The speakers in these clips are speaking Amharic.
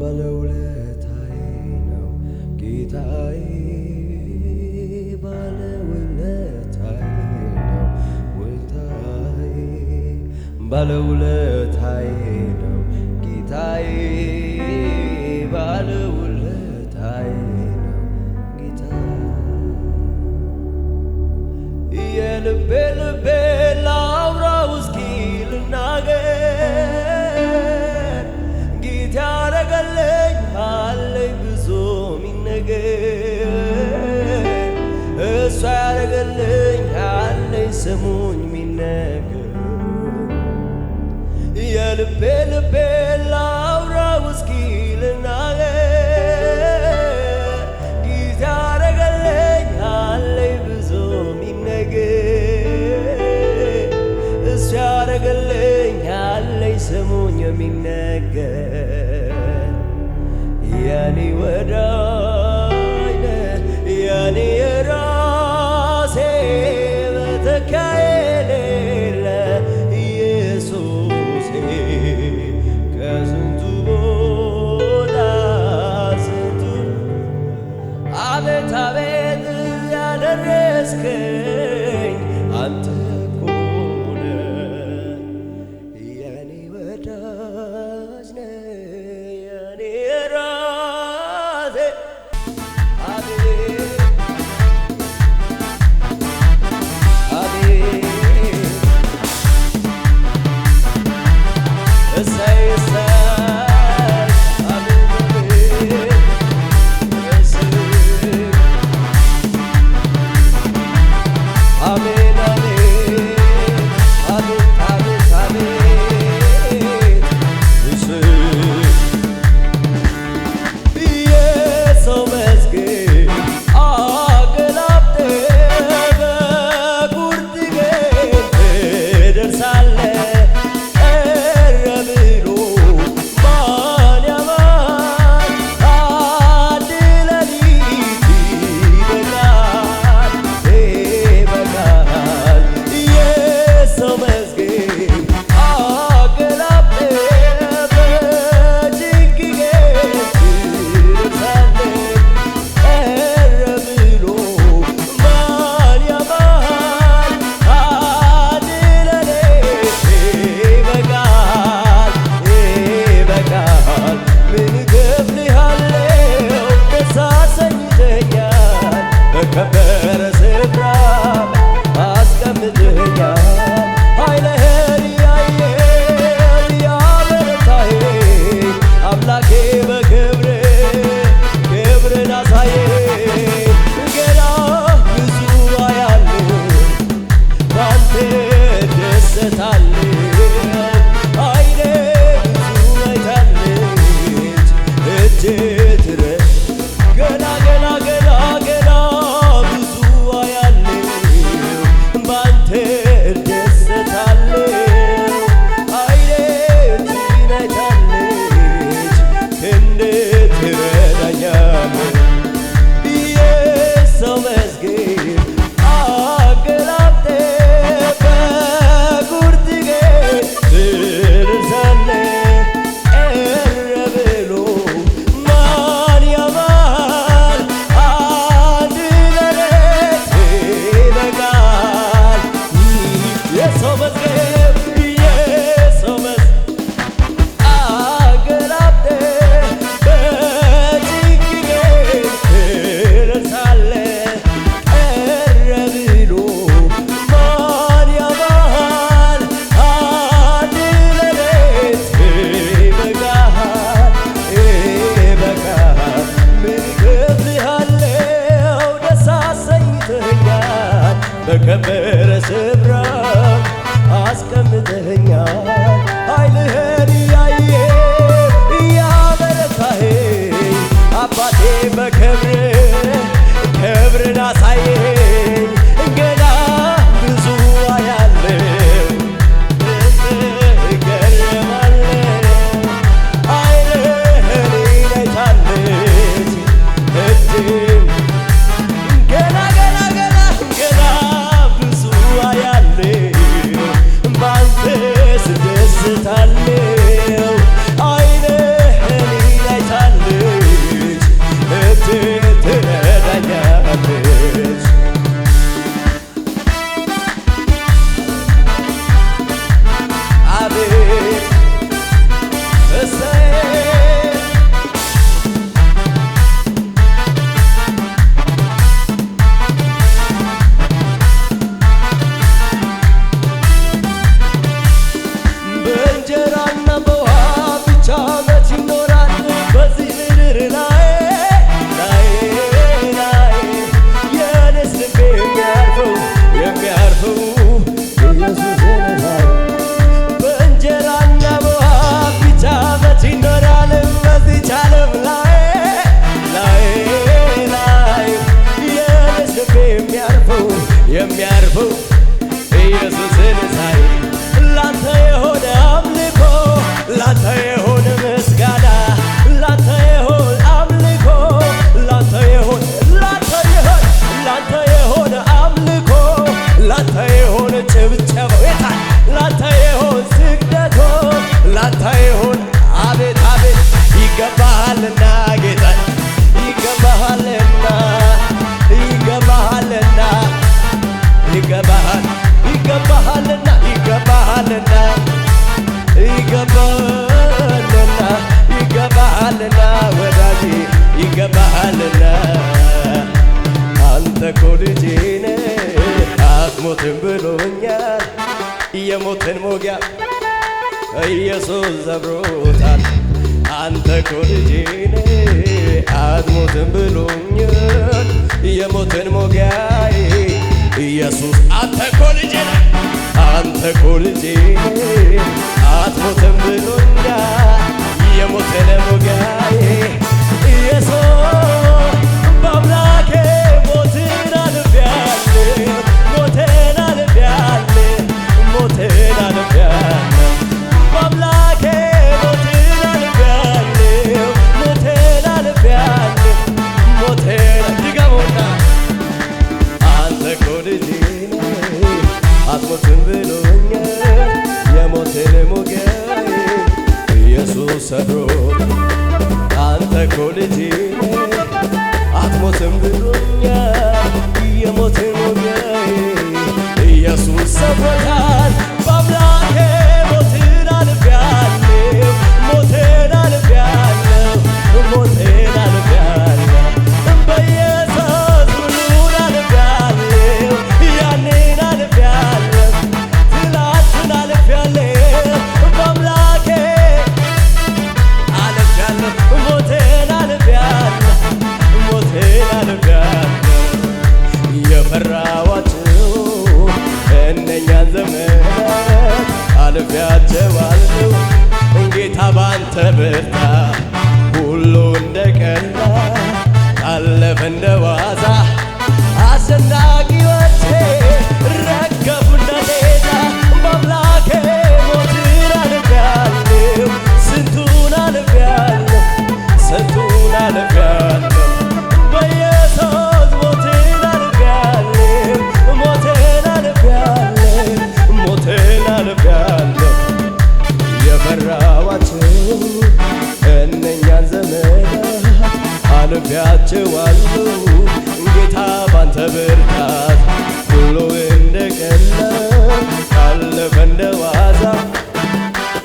ባለውለታዬ ነው ጌታዬ ባለውለታዬ ነው ውለታዬ ባለውለታዬ ነው ጌታዬ ባለውለታዬ ነው ጌታዬ የልቤ ልቤ ላውራው እስኪ ልናገር ጌታ ያረገልኝ አለኝ ብዙ ሚነገር እሱ ያረገልኝ አለኝ ስሙኝ ሚነገር የልቤ ልቤ ላውራው እስኪ ልናገር ጌታ ያረገልኝ አለኝ ብዙ ሚነገር እሱ ያረገልኝ አለኝ ስሙኝ የሚነገር የኔ ወዳጅ ነህ የኔ የራሴ መተኪያ የሌለ ኢየሱሴ ከስንቱ ቦታ ስንቱ አቤት አቤት ያደረስከኝ አንተ እኮ ነህ የኔ ወዳጅ ነህ የኔ ራሴ አቤት አቤት እሰይ እሰይ አቤት እሰይ አሜን አሜን አቤት አቤት አቤት እሰይ የሰው መስገን አገላብጠህ በቁርጥ ቀን ትደርሳለህ ቀረ ብሎ ማን ያማል አንድ ሌሊት ይበቃል የሰው መስገን አገላብጠህ በጭንቅ ቀን ትደርሳለህ ቀረ ብሎ ማን ያማል አንድ ሌሊት ይበቃል ምን እከፍልሃለሁ ደስ አሰኝተኛል በከበረ ስፍራ አስቀምጠኛል ኃይልህን እያየሁ ያበረታኸኝ አምላኬ ክብርን አሳየኝ ገና ብዙ አያለሁ ባንተ እደሰታለሁ ዓይኔ ብዙ አይታለች እጄ ትረስ ገና ብዙ አያለሁ ባንተ እደሰታለሁ ዓይኔ እጅን አይታለች እንዴት ትረዳኛለህ የሰው መስገን አገላብጠህ በቁርጥ ቀን ትደርሳለህ ቀረ ብሎ ማን ያማል አንድ ሌሊት ይበቃል የሰው መስገን አገላብጠህ በጭንቅ ቀን ትደርሳለህ ቀረ ብሎ ማን ያማል አንድ ሌሊት ይበቃል ምን እከፍልሃለሁ ደስ አሰኝተኸኛል በከበረ ስፍራ አስቀምጠኸኛል ኃይልህን እያየሁ እያበረታኸኝ አባቴ ክብርን አሳየኝ ገና ብዙ አያለሁ እገረማለሁ ዓይንህን አይታለች እጅም ገና ብዙ አያለሁ ባንተ ስደት ይገባሃልና ጌታ ይገባሃልና ይገባሃልና ይገባሃል ይገባሃልና ይገባሃልና ይገባሃልና ይገባሃልና ወዳጄ ይገባሃልና አንተ እኮ ልጄ ነህ አትሞትም ብሎኛል የሞትን ሞጊያ ኢየሱስ ሰብሮታል አንተ እኮ ልጄ ነህ አትሞትም ብሎኛል የሞትን ሞጊያ ኢየሱስ አንተ እኮ ልጄ ነህ አንተ እኮ ልጄ ነህ አትሞትም ብሎኛል የሞትን ሞጊያ ኢየሱስ በአምላኬ ሞትን አልፌአለሁ ሞትን አልፌአለሁ ሞትን አልፌአለሁ በአምላኬ ሞትን አልፌአለሁ ሞትን አልፌአለሁ ሞትን ድገሙና አንተ እኮ ልጄ ነህ አትሞትም ብሎኛል የሞትን ሞጊያ ኢየሱስ ሰብሮት አንተ እኮ ልጄ ነህ አትሞትም ብሎኛል የሞትን ሞጊያ ኢየሱስ ሰብሮታል በአምላኬ ሞትን አልፌአለሁ ሞትን አልፌአለሁ ሞትን አልፌአለሁ በኢየሱስ ሁሉን አልፌአለሁ ያንን አልፌአለሁ ትላንትን አልፌአለሁ በአምላኬ አልፌአለሁ ሞትን አልፌአለሁ ሞትን አልፌአለሁ የፈራኋቸው እነኛን ዘመናት አልፌአቸዋለሁ ጌታ ባንተ ብርታት ሁሉ እንደ ቀላል አለፈ እንደ ዋዛ አስጨናቂዎቼ ረገፉ እንደ ጤዛ በአምላኬ ሞትን አልፌአለሁ ስንቱን አልፌአለሁ ስንቱን አልፌአለሁ በኢየሱስ ሞትን አልፌአለሁ ሞትን አልፌአለሁ ሞትን አልፌአለሁ የፈራኋቸው እነኛን ዘመናት አልፌአቸዋለሁ ጌታ ባንተ ብርታት ሁሉ እንደ ቀላል አለፈ እንደ ዋዛ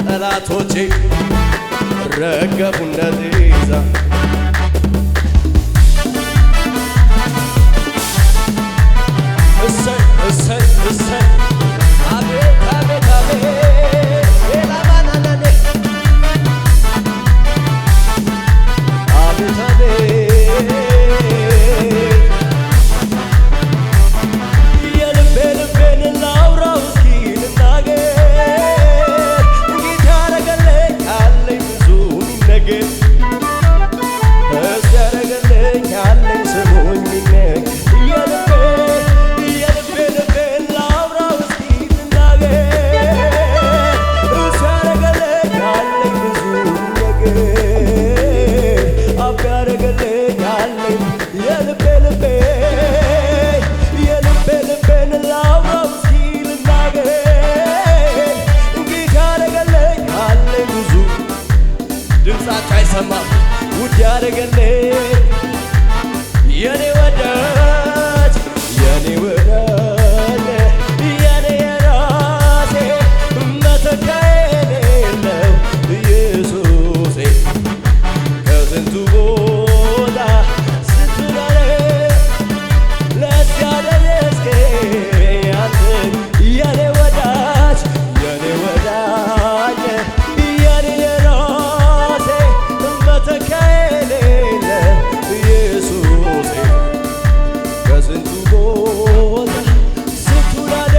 ጠላቶቼ ረገፉ እንደ ጤዛ እሰይ እሰይ እሰይ አቤት አቤት አቤት ኤላማናናኔ አቤት አቤት የልቤን ላውራው እስኪ ልናገር ጌታ ያረገልኝ አለኝ ብዙ ሚነገር እሱ ያረገልኝ አለኝ ስሙኝ ሚነገር የልቤን ላውራው እስኪ ልናገር እሱ ያረገልኝ አለኝ ብዙ ሚነገር አብ ያረገልኝ አለኝ የልቤን ላውራው እስኪ ልናገር ጌታ ያረገልኝ አለኝ ብዙ ድምፃቸው አይሰማም ውድ ያረገልኝ የኔ ወዳጅ የኔ ወዳጅ የኔ የራሴ መተካዬ የሌለው ኢየሱሴ ከስንቱ ቦታ ስትኖር ለዚያ ደረስከኝ አንተ የኔ ወዳጅ የኔ ወዳጅ የኔ የራሴ መተካዬ የሌለው ኢየሱሴ ከስንቱ ቦታ ስትኖር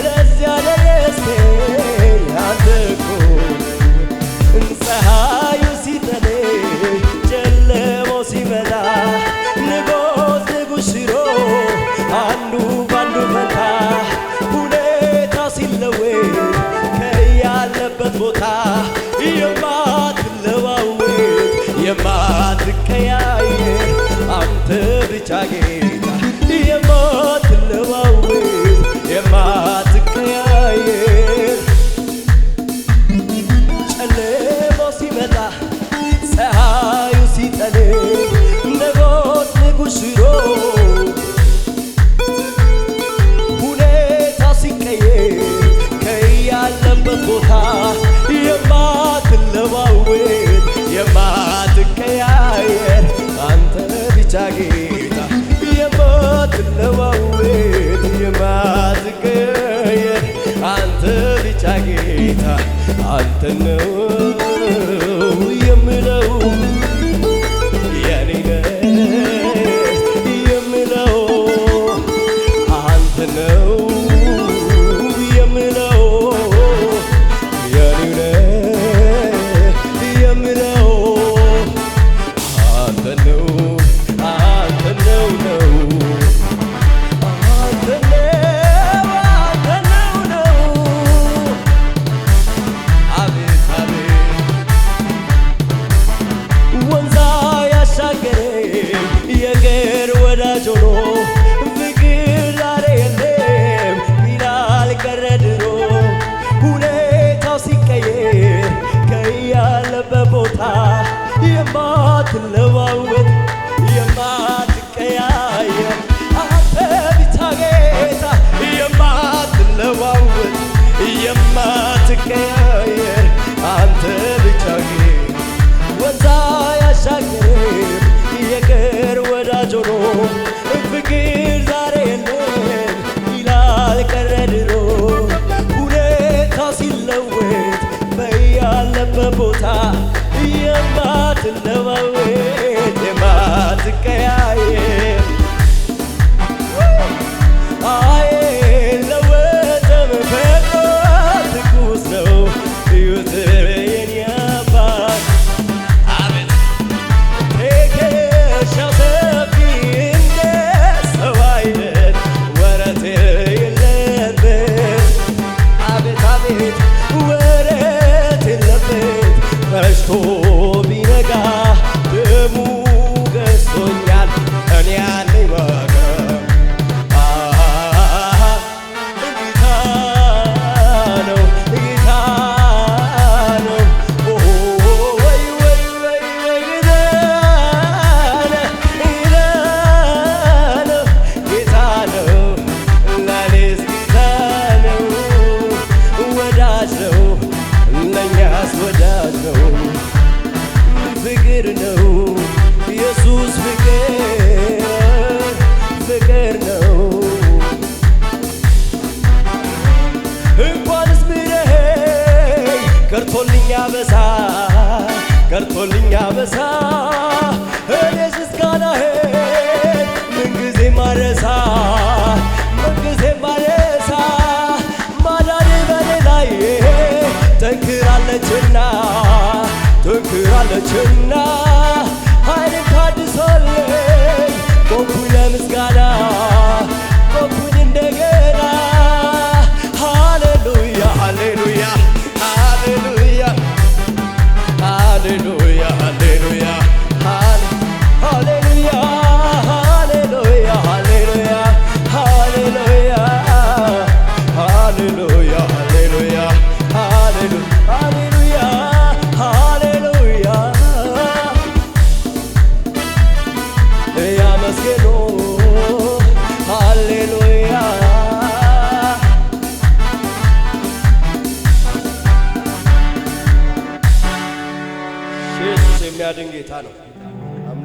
ለዚያ ደረስከኝ አንተ እኮ ነህ ፀሐዩ ሲጠልቅ ጨለማው ሲመጣ ንጉሥ ሽሮ አንዱ ባንዱ ፈንታ ሁኔታ ሲለወጥ ከያለበት ቦታ የማትለዋወጥ የማትቀያየር አንተ ብቻ ጌታ የማትለዋወጥ የማትቀያየር ጨለማው ሲመጣ ነው የምለው የኔ የምለው አንተ ነው የምለው የኔ የምለው አንተ ነው ነው የማትለዋወጥ የማትቀያየር አንተ ብቻ ጌታ የማትለዋወጥ የማትቀያየር አንተ ብቻ ጌታ ወንዝ ያሻገረ የቅርብ ወዳጅ ሆኖ ፍቅር ዛሬ የለም ይላል ቀረ ድሮ ሁኔታው ሲለወጥ በያለበት ቦታ የማትለዋወጥ የማትቀያየር አይለወጥም ፈጥኖ ትኩስ ነው ሕይወት የኔ አባት አቤት ትከሻው ሰፊ እንደ ሰው አይነት ወረት የለበት አቤት አቤት ወረት የለበት መሽቶ ቢነጋ ደሙ ገዝቶኛል እኔ ያለኝ ዋጋ ጌታ ነው ጌታ ነው ወይ ወይ ወይ ወይ ጌታ ነው ለኔስ ጌታ ነው ወዳጅ ነው ለኛስ ወዳጅ ነው ፍቅር ነው ኢየሱስ ፍቅር ነው እንኳንስ ምረኸኝ ቀርቶልኛ በሳ እኔስ ምስጋናህን ምንጊዜም ማረሳ ማዳን በኔ ላይ ጠንክራለችና ኃይልን ታድሶልኝ ቆምኩኝ ለምስጋና ቆምኩኝ እንደገና ሃሌሉያ ሃሌሉያ ሃሌሉያ ሃሌሉያ ሃሌሉያ ሃሌሉያ ሃሌሉያ ሃሌሉያ ሃሌሉያ ሃሌሉያ ሃሌሉያ ሃሌሉያ ሃሌሉያ ያመስግኑ ሃሌሉያ ኢየሱስ የሚያድን ጌታ ነው።